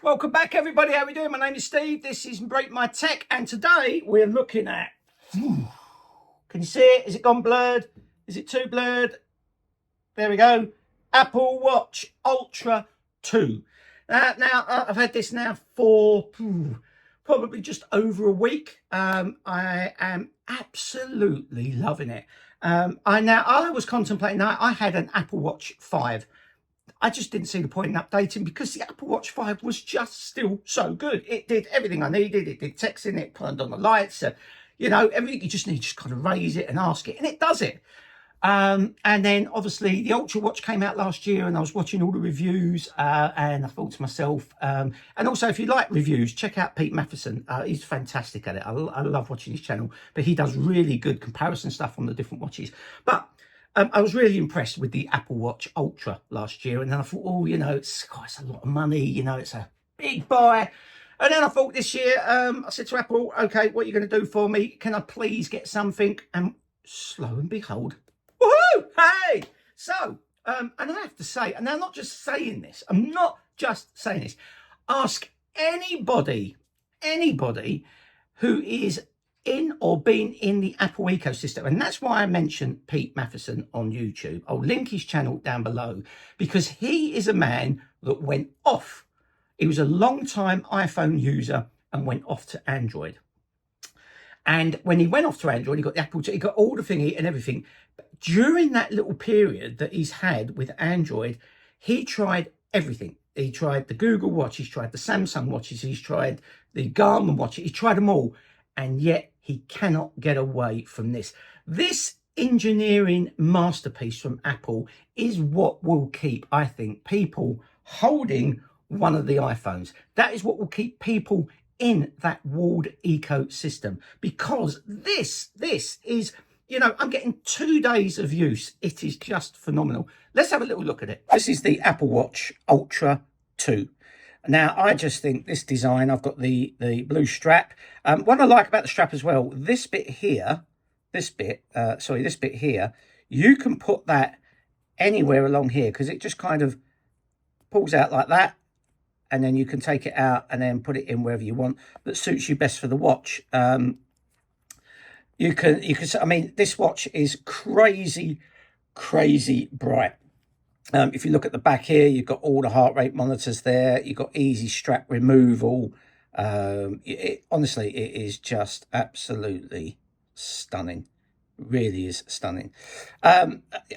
Welcome back, everybody. How are we doing? My name is Steve. This is Break My Tech, and today we're looking at. Can you see it? Is it gone blurred? Is it too blurred? There we go. Apple Watch Ultra 2. Now I've had this now for probably just over a week. I am absolutely loving it. I was contemplating. I had an Apple Watch 5. I just didn't see the point in updating because the Apple Watch 5 was just still so good. It did everything I needed. It did texting, it turned on the lights, everything you just need, just kind of raise it and ask it, and it does it. And then obviously the Ultra Watch came out last year, and I was watching all the reviews, and I thought to myself, and also if you like reviews, check out Pete Matheson. He's fantastic at it. I love watching his channel, but he does really good comparison stuff on the different watches. But I was really impressed with the Apple Watch Ultra last year, and then I thought, it's a lot of money, it's a big buy. And then I thought this year, I said to Apple, okay, what are you going to do for me? Can I please get something? And slow and behold, woohoo! Hey! So, and I have to say, and I'm not just saying this, ask anybody who is in or been in the Apple ecosystem. And that's why I mentioned Pete Matheson on YouTube. I'll link his channel down below, because he is a man that went off. He was a long-time iPhone user and went off to Android. And when he went off to Android, he got the Apple, he got all the thingy and everything. But during that little period that he's had with Android, he tried everything. He tried the Google Watch, he's tried the Samsung watches, he's tried the Garmin watches, he's tried them all. And yet he cannot get away from this. This engineering masterpiece from Apple is what will keep, I think, people holding one of the iPhones. That is what will keep people in that walled ecosystem, because this is, I'm getting 2 days of use. It is just phenomenal. Let's have a little look at it. This is the Apple Watch Ultra 2. Now, I just think this design, I've got the blue strap. What I like about the strap as well, this bit here, you can put that anywhere along here, because it just kind of pulls out like that. And then you can take it out and then put it in wherever you want that suits you best for the watch. You can, I mean, this watch is crazy bright. If you look at the back here, you've got all the heart rate monitors there. You've got easy strap removal. Honestly, it is just absolutely stunning. Really is stunning. As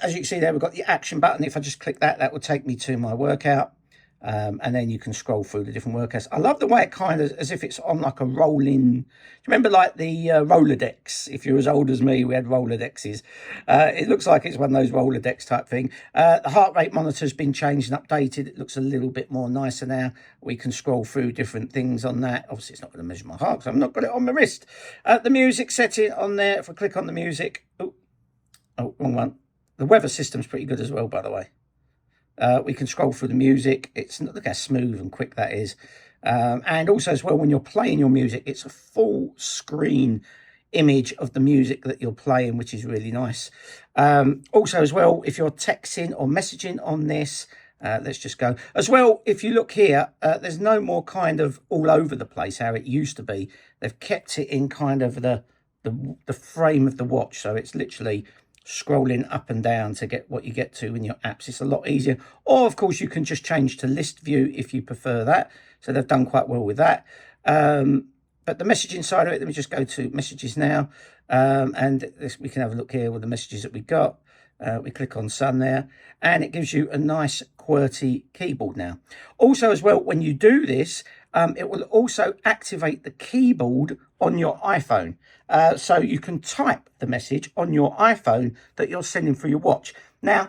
you can see there, we've got the action button. If I just click that, that will take me to my workout. And then you can scroll through the different workouts. I love the way it kind of, as if it's on like a rolling. Do you remember like the Rolodex? If you're as old as me, we had Rolodexes. It looks like it's one of those Rolodex type thing. The heart rate monitor's been changed and updated. It looks a little bit more nicer now. We can scroll through different things on that. Obviously, it's not going to measure my heart because I've not got it on my wrist. The music setting on there. If I click on the music, oh, wrong one. The weather system's pretty good as well, by the way. We can scroll through the music. Look how smooth and quick that is. And also as well, when you're playing your music, it's a full screen image of the music that you're playing, which is really nice. Also as well, if you're texting or messaging on this, let's just go. As well, if you look here, there's no more kind of all over the place how it used to be. They've kept it in kind of the frame of the watch. So it's literally scrolling up and down to get what you get to in your apps. It's a lot easier. Or of course you can just change to list view if you prefer that. So they've done quite well with that. But the messaging side of it, let me just go to messages now. And we can have a look here with the messages that we got. We click on Sun there, and it gives you a nice QWERTY keyboard now. Also as well, when you do this, it will also activate the keyboard on your iPhone. So you can type the message on your iPhone that you're sending through your watch. Now,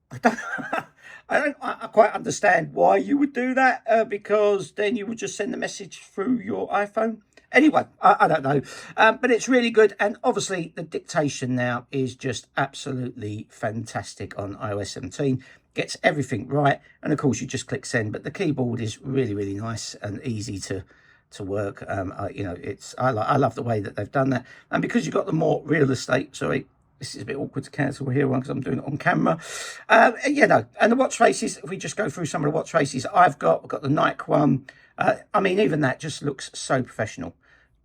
I don't quite understand why you would do that, because then you would just send the message through your iPhone. Anyway, I don't know, but it's really good. And obviously the dictation now is just absolutely fantastic on iOS 17. Gets everything right. And of course you just click send, but the keyboard is really nice and easy to work. I love the way that they've done that. And because you've got the more real estate, this is a bit awkward to cancel here one because I'm doing it on camera. You know, and the watch faces, if we just go through some of the watch faces I've got the Nike one. I mean, even that just looks so professional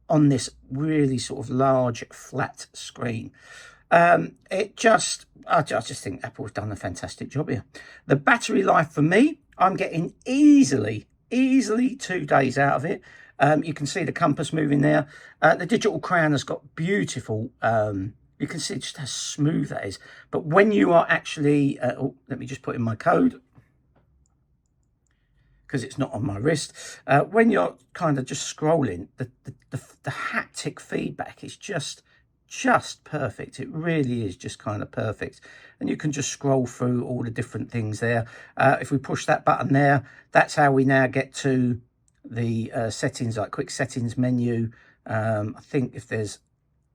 on this really sort of large flat screen. I just think Apple have done a fantastic job here. The battery life for me, I'm getting easily 2 days out of it. You can see the compass moving there. The digital crown has got beautiful, you can see just how smooth that is. But when you are actually, let me just put in my code, because it's not on my wrist. When you're kind of just scrolling, the haptic feedback is just perfect. It really is just kind of perfect. And you can just scroll through all the different things there. If we push that button there, that's how we now get to the settings, like quick settings menu. I think if there's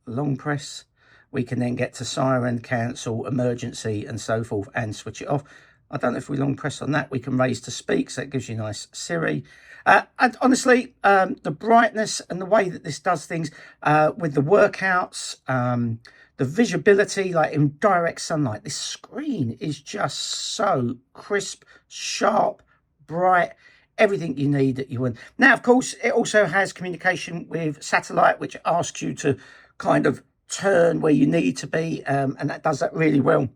long press, we can then get to siren, cancel, emergency, and so forth, and switch it off. I don't know if we long press on that, we can raise to speak, so it gives you nice Siri. And honestly, the brightness and the way that this does things with the workouts, the visibility, like in direct sunlight, this screen is just so crisp, sharp, bright, everything you need that you want. Now, of course, it also has communication with satellite, which asks you to kind of turn where you need to be, and that does that really well.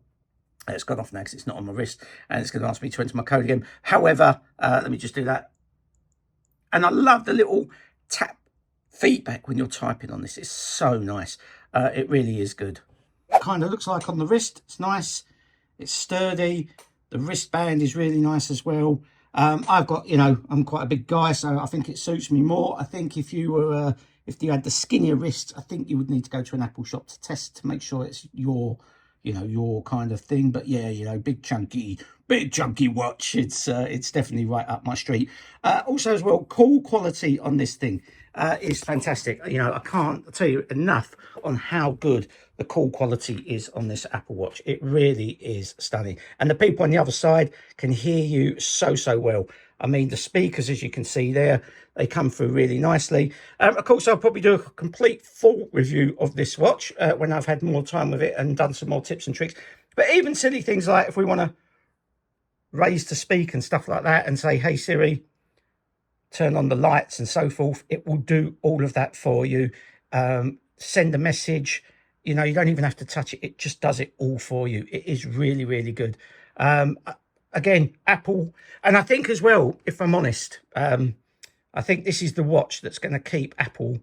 It's gone off now because it's not on my wrist, and it's going to ask me to enter my code again. However, let me just do that. And I love the little tap feedback when you're typing on this. It's so nice. It really is good. It kind of looks like on the wrist. It's nice. It's sturdy. The wristband is really nice as well. I've got, you know, I'm quite a big guy, so I think it suits me more. I think if you were, if you had the skinnier wrists, I think you would need to go to an Apple shop to test to make sure it's your, you know, your kind of thing. But yeah, you know, big chunky watch. It's definitely right up my street. Also as well, call quality on this thing is fantastic. You know, I can't tell you enough on how good the call quality is on this Apple Watch. It really is stunning. And the people on the other side can hear you so well. I mean, the speakers, as you can see there, they come through really nicely. Of course, I'll probably do a complete full review of this watch when I've had more time with it and done some more tips and tricks. But even silly things like if we want to raise to speak and stuff like that and say, hey, Siri, turn on the lights and so forth, it will do all of that for you. Send a message. You know, you don't even have to touch it. It just does it all for you. It is really good. Again, Apple, and I think as well, if I'm honest, I think this is the watch that's going to keep Apple,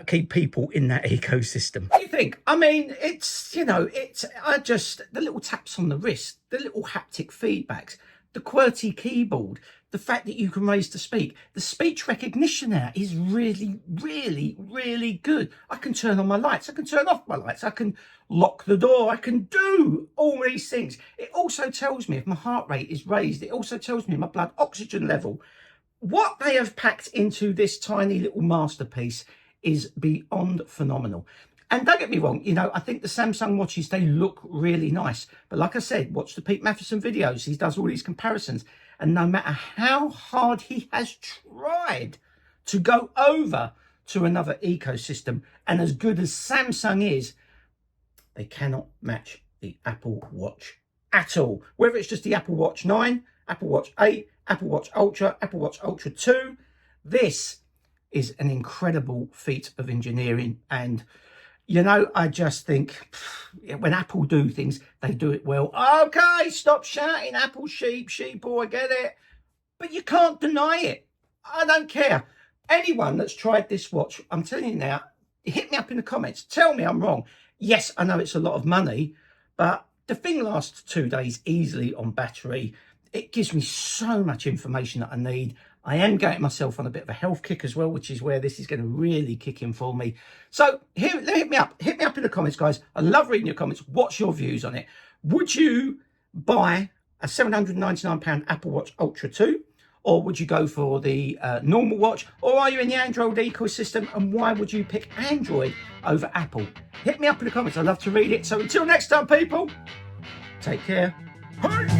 keep people in that ecosystem. What do you think? I mean, it's, you know, the little taps on the wrist, the little haptic feedbacks, the QWERTY keyboard, the fact that you can raise to speak, the speech recognition now is really good. I can turn on my lights, I can turn off my lights, I can lock the door, I can do all these things. It also tells me if my heart rate is raised. It also tells me my blood oxygen level. What they have packed into this tiny little masterpiece is beyond phenomenal. And don't get me wrong, you know, I think the Samsung watches, they look really nice. But like I said, watch the Pete Matheson videos. He does all these comparisons. And no matter how hard he has tried to go over to another ecosystem, and as good as Samsung is, they cannot match the Apple Watch at all. Whether it's just the Apple Watch 9, Apple Watch 8, Apple Watch Ultra, Apple Watch Ultra 2, this is an incredible feat of engineering. And you know, I just think when Apple do things, they do it well. Okay, stop shouting, Apple sheep, I get it. But you can't deny it. I don't care. Anyone that's tried this watch, I'm telling you now, hit me up in the comments. Tell me I'm wrong. Yes, I know it's a lot of money, but the thing lasts 2 days easily on battery. It gives me so much information that I need. I am getting myself on a bit of a health kick as well, which is where this is going to really kick in for me. So hit me up in the comments, guys. I love reading your comments. What's your views on it? Would you buy a £799 Apple Watch Ultra 2? Or would you go for the normal watch? Or are you in the Android ecosystem? And why would you pick Android over Apple? Hit me up in the comments. I'd love to read it. So until next time, people, take care. Hey!